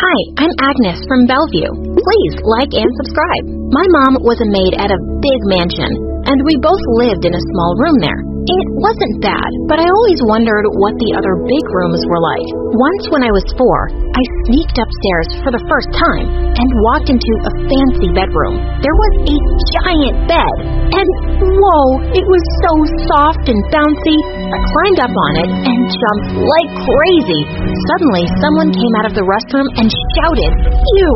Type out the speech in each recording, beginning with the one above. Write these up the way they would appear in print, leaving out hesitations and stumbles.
Hi, I'm Agnes from Bellevue. Please like and subscribe. My mom was a maid at a big mansion, and we both lived in a small room there. It wasn't bad, but I always wondered what the other big rooms were like. Once when I was 4, I sneaked upstairs for the first time and walked into a fancy bedroom. There was a giant bed, and whoa, it was so soft and bouncy. I climbed up on it and jumped like crazy. Suddenly, someone came out of the restroom and shouted, "You!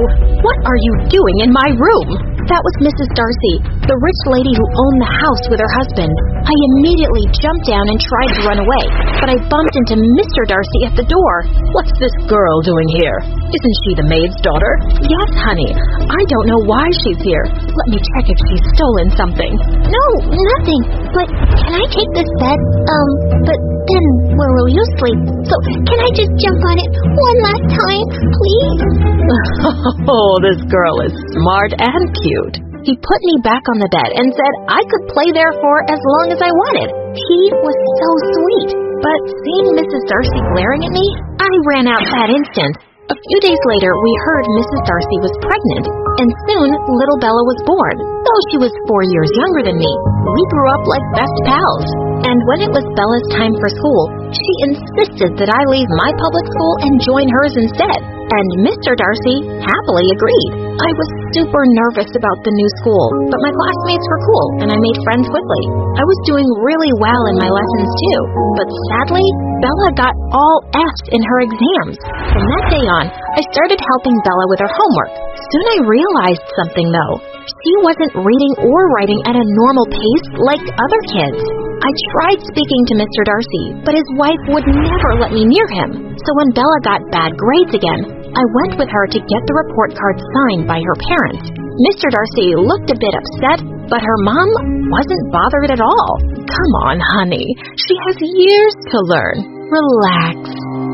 What are you doing in my room?" That was Mrs. Darcy, the rich lady who owned the house with her husband. I immediately jumped down and tried to run away, but I bumped into Mr. Darcy at the door. "What's this girl doing here? Isn't she the maid's daughter?" "Yes, honey. I don't know why she's here. Let me check if she's stolen something." "No, nothing. But can I take this bed? But then where will you sleep? So can I just jump on it one last time, please?" Oh, this girl is smart and cute. He put me back on the bed and said I could play there for as long as I wanted. He was so sweet. But seeing Mrs. Darcy glaring at me, I ran out that instant. A few days later, we heard Mrs. Darcy was pregnant, and soon little Bella was born. Though she was 4 years younger than me, we grew up like best pals. And when it was Bella's time for school, she insisted that I leave my public school and join hers instead. And Mr. Darcy happily agreed. I was super nervous about the new school, but my classmates were cool, and I made friends quickly. I was doing really well in my lessons too, but sadly, Bella got all F's in her exams. From that day on, I started helping Bella with her homework. Soon I realized something though. She wasn't reading or writing at a normal pace like other kids. I tried speaking to Mr. Darcy, but his wife would never let me near him. So when Bella got bad grades again, I went with her to get the report card signed by her parents. Mr. Darcy looked a bit upset, but her mom wasn't bothered at all. "Come on, honey. She has years to learn. Relax."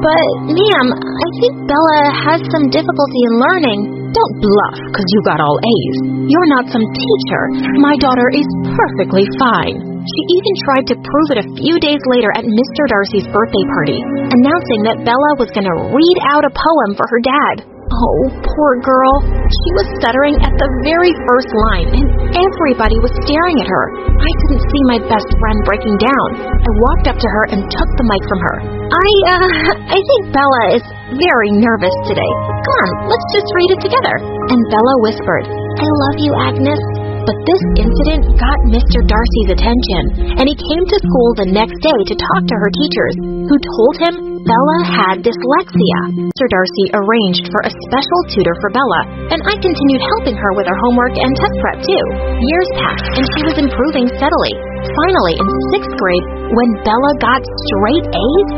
"But, ma'am, I think Bella has some difficulty in learning." "Don't bluff because you got all A's. You're not some teacher. My daughter is perfectly fine." She even tried to prove it a few days later at Mr. Darcy's birthday party, announcing that Bella was going to read out a poem for her dad. Oh, poor girl. She was stuttering at the very first line, and everybody was staring at her. I couldn't see my best friend breaking down. I walked up to her and took the mic from her. I think Bella is very nervous today. Come on, let's just read it together." And Bella whispered, "I love you, Agnes." But this incident got Mr. Darcy's attention, and he came to school the next day to talk to her teachers, who told him Bella had dyslexia. Mr. Darcy arranged for a special tutor for Bella, and I continued helping her with her homework and test prep too. Years passed, and she was improving steadily. Finally, in 6th grade, when Bella got straight A's,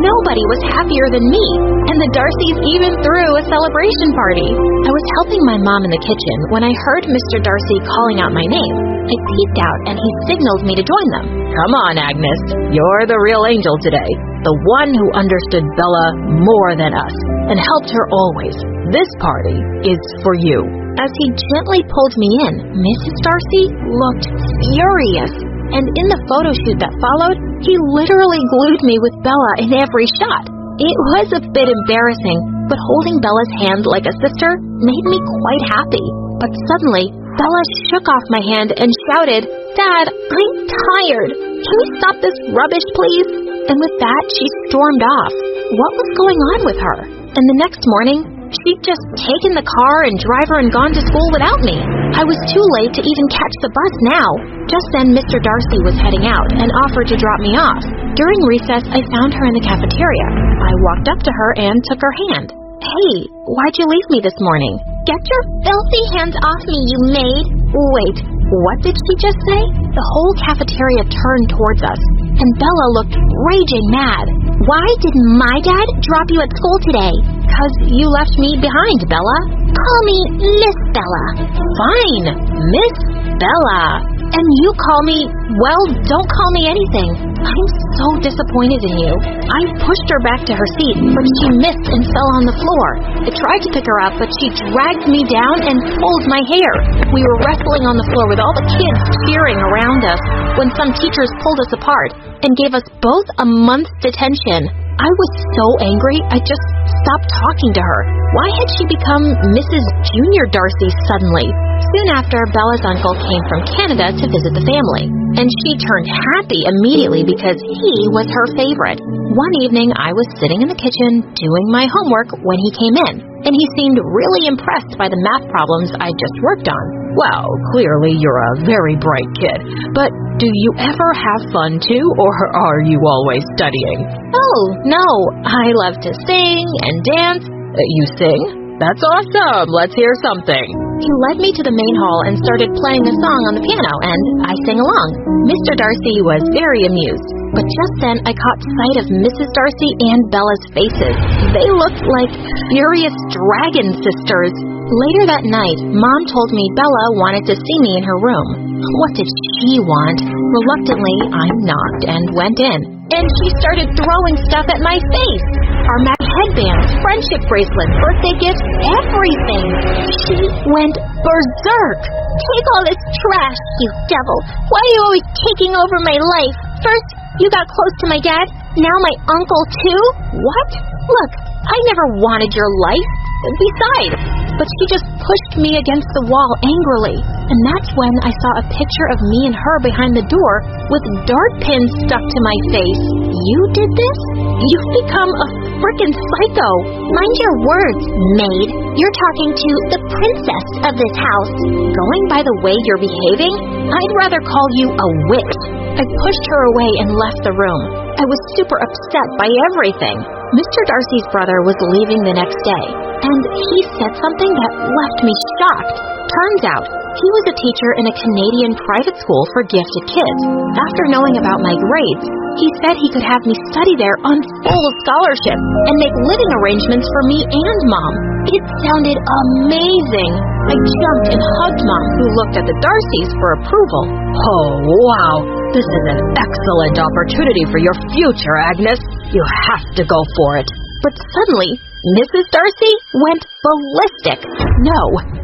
nobody was happier than me, and the Darcys even threw a celebration party. I was helping my mom in the kitchen when I heard Mr. Darcy calling out my name. I peeked out, and he signaled me to join them. "Come on, Agnes. You're the real angel today. The one who understood Bella more than us and helped her always. This party is for you." As he gently pulled me in, Mrs. Darcy looked furious. And in the photo shoot that followed, he literally glued me with Bella in every shot. It was a bit embarrassing, but holding Bella's hand like a sister made me quite happy. But suddenly, Bella shook off my hand and shouted, "Dad, I'm tired. Can we stop this rubbish, please?" And with that, she stormed off. What was going on with her? And the next morning, she'd just taken the car and driver and gone to school without me. I was too late to even catch the bus now. Just then, Mr. Darcy was heading out and offered to drop me off. During recess, I found her in the cafeteria. I walked up to her and took her hand. "Hey, why'd you leave me this morning?" "Get your filthy hands off me, you maid." Wait, what did she just say? The whole cafeteria turned towards us, and Bella looked raging mad. "Why did my dad drop you at school today?" "'Cause you left me behind, Bella." "Call me Miss Bella." "Fine, Miss Bella. And you call me, well, don't call me anything. I'm so disappointed in you." I pushed her back to her seat, but she missed and fell on the floor. I tried to pick her up, but she dragged me down and pulled my hair. We were wrestling on the floor with all the kids cheering around us when some teachers pulled us apart and gave us both a month's detention. I was so angry, I just stopped talking to her. Why had she become Mrs. Junior Darcy suddenly? Soon after, Bella's uncle came from Canada to visit the family, and she turned happy immediately because he was her favorite. One evening, I was sitting in the kitchen doing my homework when he came in, and he seemed really impressed by the math problems I just worked on. Well, clearly you're a very bright kid, but do you ever have fun too, or are you always studying? Oh, no, I love to sing and dance. You sing? That's awesome. Let's hear something. He led me to the main hall and started playing a song on the piano, and I sang along. Mr. Darcy was very amused, but just then I caught sight of Mrs. Darcy and Bella's faces. They looked like furious dragon sisters. Later that night, Mom told me Bella wanted to see me in her room. What did she want? Reluctantly, I knocked and went in, and she started throwing stuff at my face. Our match headbands, friendship bracelets, birthday gifts, everything. She went berserk. Take all this trash, you devil. Why are you always taking over my life? First, you got close to my dad. Now my uncle, too? What? Look, I never wanted your life. Besides, but she just pushed me against the wall angrily. And that's when I saw a picture of me and her behind the door with dart pins stuck to my face. You did this? You've become a frickin' psycho. Mind your words, maid. You're talking to the princess of this house. Going by the way you're behaving, I'd rather call you a witch. I pushed her away and left the room. I was super upset by everything. Mr. Darcy's brother was leaving the next day, and he said something that left me shocked. Turns out, he was a teacher in a Canadian private school for gifted kids. After knowing about my grades, he said he could have me study there on full scholarship and make living arrangements for me and Mom. It sounded amazing. I jumped and hugged Mom, who looked at the Darcys for approval. Oh, wow. This is an excellent opportunity for your future, Agnes. You have to go for it. But suddenly, Mrs. Darcy went ballistic. No,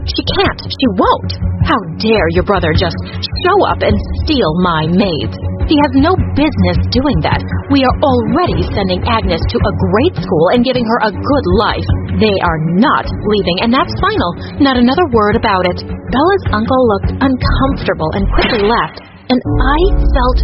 she can't. She won't. How dare your brother just show up and steal my maids? He has no business doing that. We are already sending Agnes to a great school and giving her a good life. They are not leaving, and that's final. Not another word about it. Bella's uncle looked uncomfortable and quickly left, and I felt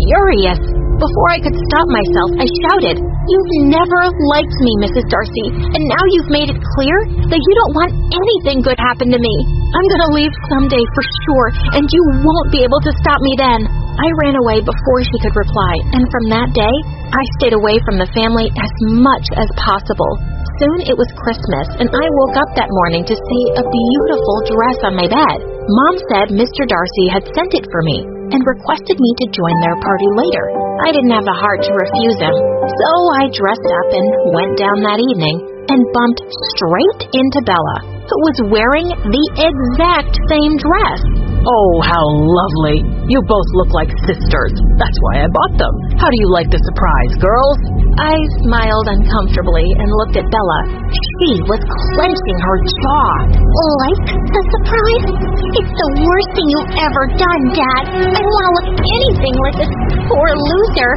furious. Before I could stop myself, I shouted, "You've never liked me, Mrs. Darcy, and now you've made it clear that you don't want anything good happen to me. I'm gonna leave someday for sure, and you won't be able to stop me then." I ran away before she could reply, and from that day, I stayed away from the family as much as possible. Soon it was Christmas, and I woke up that morning to see a beautiful dress on my bed. Mom said Mr. Darcy had sent it for me and requested me to join their party later. I didn't have the heart to refuse him, so I dressed up and went down that evening and bumped straight into Bella, who was wearing the exact same dress. Oh, how lovely. You both look like sisters. That's why I bought them. How do you like the surprise, girls? I smiled uncomfortably and looked at Bella. She was clenching her jaw. Like the surprise? It's the worst thing you've ever done, Dad. I don't want to look anything like this poor loser.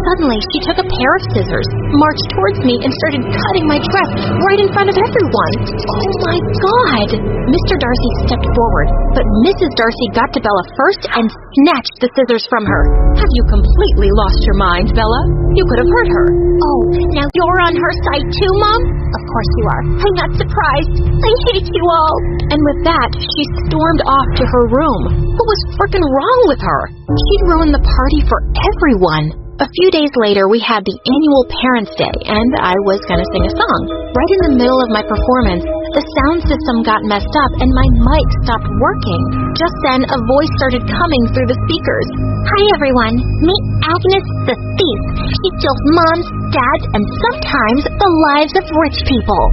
Suddenly, she took a pair of scissors, marched towards me, and started cutting my dress right in front of everyone. Oh my God! Mr. Darcy stepped forward, but Mrs. Darcy got to Bella first and snatched the scissors from her. Have you completely lost your mind, Bella? You could have hurt her. Oh, now you're on her side too, Mom? Of course you are. I'm not surprised. I hate you all. And with that, she stormed off to her room. What was frickin' wrong with her? She'd ruined the party for everyone. A few days later, we had the annual Parents' Day, and I was going to sing a song. Right in the middle of my performance, the sound system got messed up and my mic stopped working. Just then, a voice started coming through the speakers. Hi, everyone. Meet Agnes the Thief. She steals moms, dads, and sometimes the lives of rich people.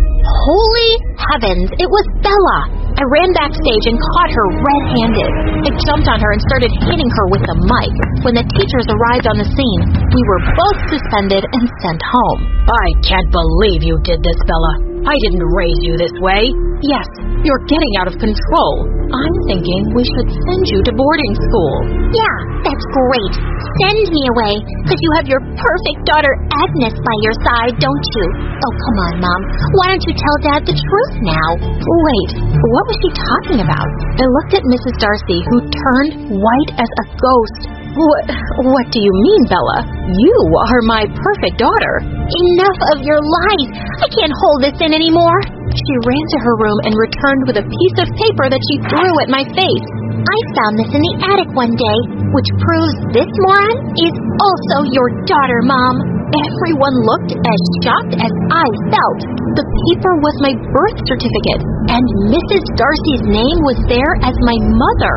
Holy heavens, it was Bella! I ran backstage and caught her red-handed. I jumped on her and started hitting her with the mic. When the teachers arrived on the scene, we were both suspended and sent home. I can't believe you did this, Bella. I didn't raise you this way. Yes, you're getting out of control. I'm thinking we should send you to boarding school. Yeah, that's great. Send me away, because you have your perfect daughter Agnes by your side, don't you? Oh, come on, Mom. Why don't you tell Dad the truth now? Wait, what was she talking about? I looked at Mrs. Darcy, who turned white as a ghost. What do you mean, Bella? You are my perfect daughter. Enough of your lies. I can't hold this in anymore. She ran to her room and returned with a piece of paper that she threw at my face. I found this in the attic one day, which proves this moron is also your daughter, Mom. Everyone looked as shocked as I felt. The paper was my birth certificate, and Mrs. Darcy's name was there as my mother.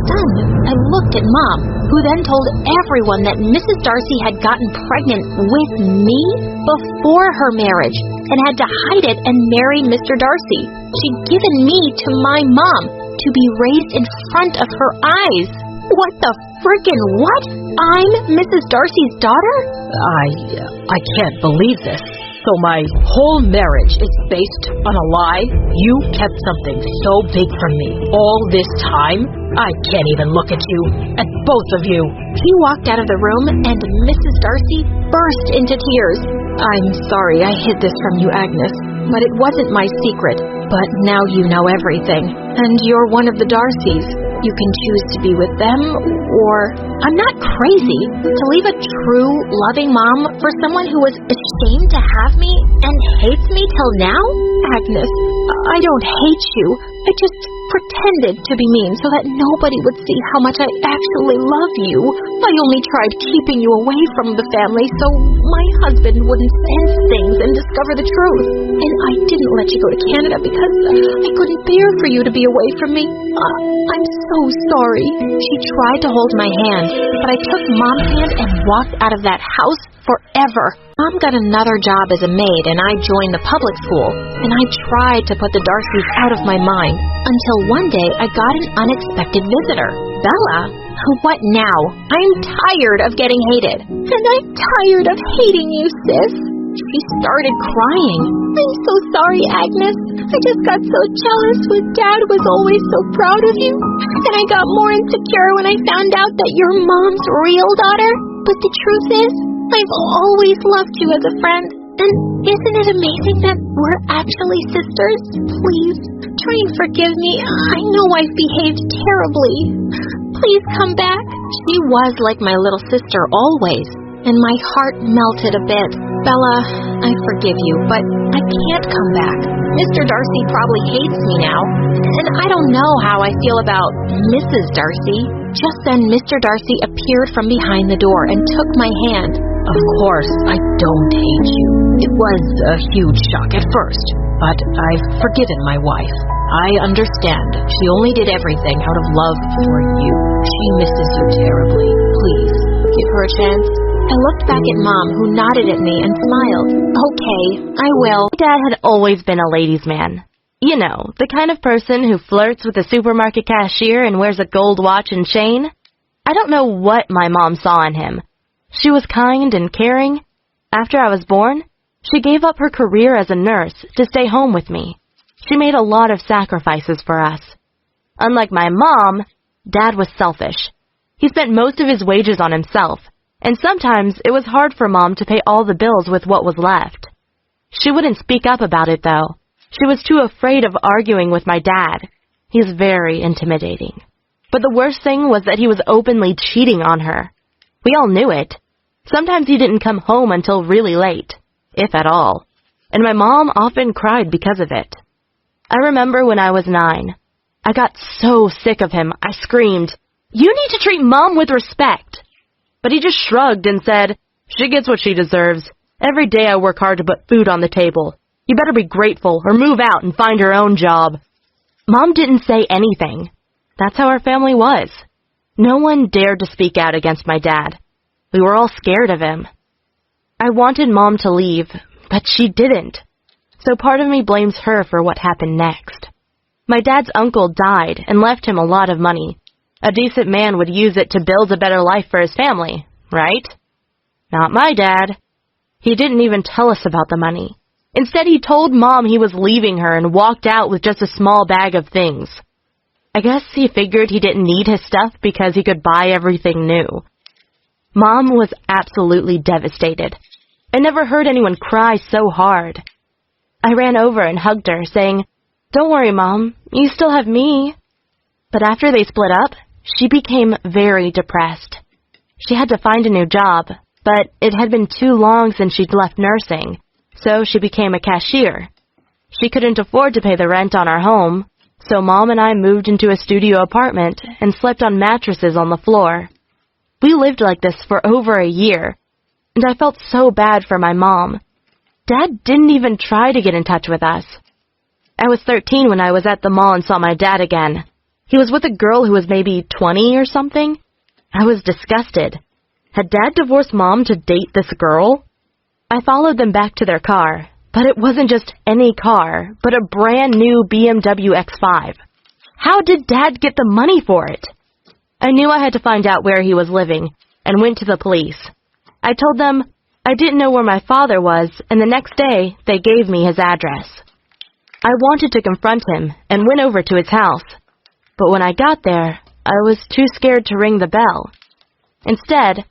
Stunned, I looked at Mom, who then told everyone that Mrs. Darcy had gotten pregnant with me before her marriage and had to hide it and marry Mr. Darcy. She'd given me to my mom to be raised in front of her eyes. What the frickin' what? I'm Mrs. Darcy's daughter? I can't believe this. So my whole marriage is based on a lie? You kept something so big from me all this time? I can't even look at you, at both of you. He walked out of the room and Mrs. Darcy burst into tears. I'm sorry I hid this from you, Agnes, but it wasn't my secret. But now you know everything, and you're one of the Darcys. You can choose to be with them, or... I'm not crazy to leave a true, loving mom for someone who was ashamed to have me and hates me till now? Agnes, I don't hate you. I just pretended to be mean so that nobody would see how much I actually love you. I only tried keeping you away from the family so my husband wouldn't sense things and discover the truth. And I didn't let you go to Canada because I couldn't bear for you to be away from me. I'm so sorry. She tried to hold my hand, but I took Mom's hand and walked out of that house forever. Mom got another job as a maid, and I joined the public school, and I tried to put the Darcys out of my mind, until one day I got an unexpected visitor. Bella? What now? I'm tired of getting hated. And I'm tired of hating you, sis. She started crying. I'm so sorry, Agnes. I just got so jealous when Dad was always so proud of you. And I got more insecure when I found out that you're Mom's real daughter. But the truth is, I've always loved you as a friend. And isn't it amazing that we're actually sisters? Please, try and forgive me. I know I've behaved terribly. Please come back. She was like my little sister always, and my heart melted a bit. Bella, I forgive you, but I can't come back. Mr. Darcy probably hates me now, and I don't know how I feel about Mrs. Darcy. Just then, Mr. Darcy appeared from behind the door and took my hand. Of course, I don't hate you. It was a huge shock at first, but I've forgiven my wife. I understand. She only did everything out of love for you. She misses you terribly. Please, give her a chance. I looked back at Mom, who nodded at me and smiled. Okay, I will. Dad had always been a ladies' man. You know, the kind of person who flirts with the supermarket cashier and wears a gold watch and chain. I don't know what my mom saw in him. She was kind and caring. After I was born, she gave up her career as a nurse to stay home with me. She made a lot of sacrifices for us. Unlike my mom, Dad was selfish. He spent most of his wages on himself, and sometimes it was hard for Mom to pay all the bills with what was left. She wouldn't speak up about it, though. She was too afraid of arguing with my dad. He's very intimidating. But the worst thing was that he was openly cheating on her. We all knew it. Sometimes he didn't come home until really late, if at all, and my mom often cried because of it. I remember when I was 9. I got so sick of him, I screamed, "You need to treat Mom with respect!" But he just shrugged and said, "She gets what she deserves. Every day I work hard to put food on the table. You better be grateful or move out and find her own job." Mom didn't say anything. That's how our family was. No one dared to speak out against my dad. We were all scared of him. I wanted Mom to leave, but she didn't. So part of me blames her for what happened next. My dad's uncle died and left him a lot of money. A decent man would use it to build a better life for his family, right? Not my dad. He didn't even tell us about the money. Instead, he told Mom he was leaving her and walked out with just a small bag of things. I guess he figured he didn't need his stuff because he could buy everything new. Mom was absolutely devastated. I never heard anyone cry so hard. I ran over and hugged her, saying, "Don't worry, Mom, you still have me." But after they split up, she became very depressed. She had to find a new job, but it had been too long since she'd left nursing, so she became a cashier. She couldn't afford to pay the rent on our home, so Mom and I moved into a studio apartment and slept on mattresses on the floor. We lived like this for over a year, and I felt so bad for my mom. Dad didn't even try to get in touch with us. I was 13 when I was at the mall and saw my dad again. He was with a girl who was maybe 20 or something. I was disgusted. Had Dad divorced Mom to date this girl? I followed them back to their car, but it wasn't just any car, but a brand new BMW X5. How did Dad get the money for it? I knew I had to find out where he was living, and went to the police. I told them I didn't know where my father was, and the next day, they gave me his address. I wanted to confront him, and went over to his house. But when I got there, I was too scared to ring the bell. Instead,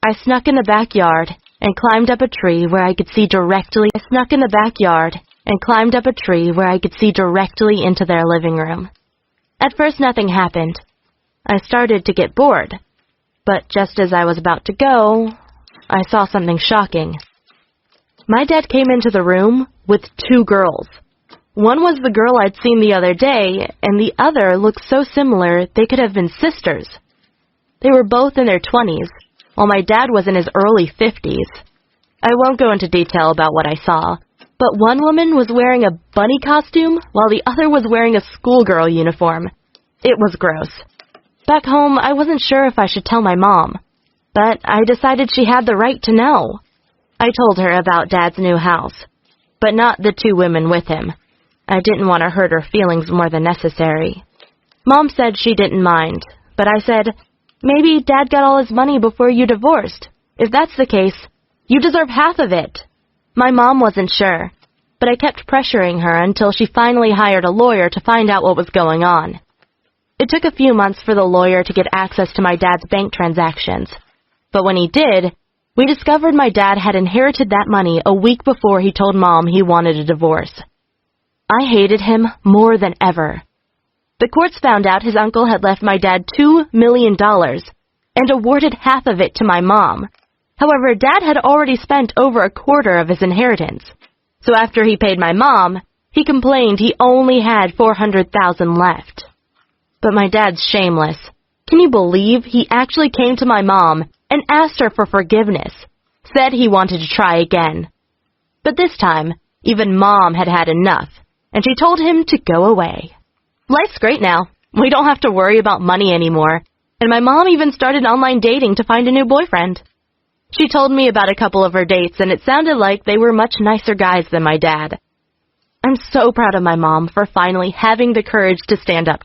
I snuck in the backyard and climbed up a tree where I could see directly into their living room. At first, nothing happened. I started to get bored, but just as I was about to go, I saw something shocking. My dad came into the room with two girls. One was the girl I'd seen the other day, and the other looked so similar they could have been sisters. They were both in their 20s, while my dad was in his early 50s. I won't go into detail about what I saw, but one woman was wearing a bunny costume, while the other was wearing a schoolgirl uniform. It was gross. Back home, I wasn't sure if I should tell my mom, but I decided she had the right to know. I told her about Dad's new house, but not the two women with him. I didn't want to hurt her feelings more than necessary. Mom said she didn't mind, but I said, "Maybe Dad got all his money before you divorced. If that's the case, you deserve half of it." My mom wasn't sure, but I kept pressuring her until she finally hired a lawyer to find out what was going on. It took a few months for the lawyer to get access to my dad's bank transactions, but when he did, we discovered my dad had inherited that money a week before he told Mom he wanted a divorce. I hated him more than ever. The courts found out his uncle had left my dad $2 million and awarded half of it to my mom. However, Dad had already spent over a quarter of his inheritance. So after he paid my mom, he complained he only had $400,000 left. But my dad's shameless. Can you believe he actually came to my mom and asked her for forgiveness, said he wanted to try again. But this time, even Mom had had enough, and she told him to go away. Life's great now. We don't have to worry about money anymore, and my mom even started online dating to find a new boyfriend. She told me about a couple of her dates, and it sounded like they were much nicer guys than my dad. I'm so proud of my mom for finally having the courage to stand up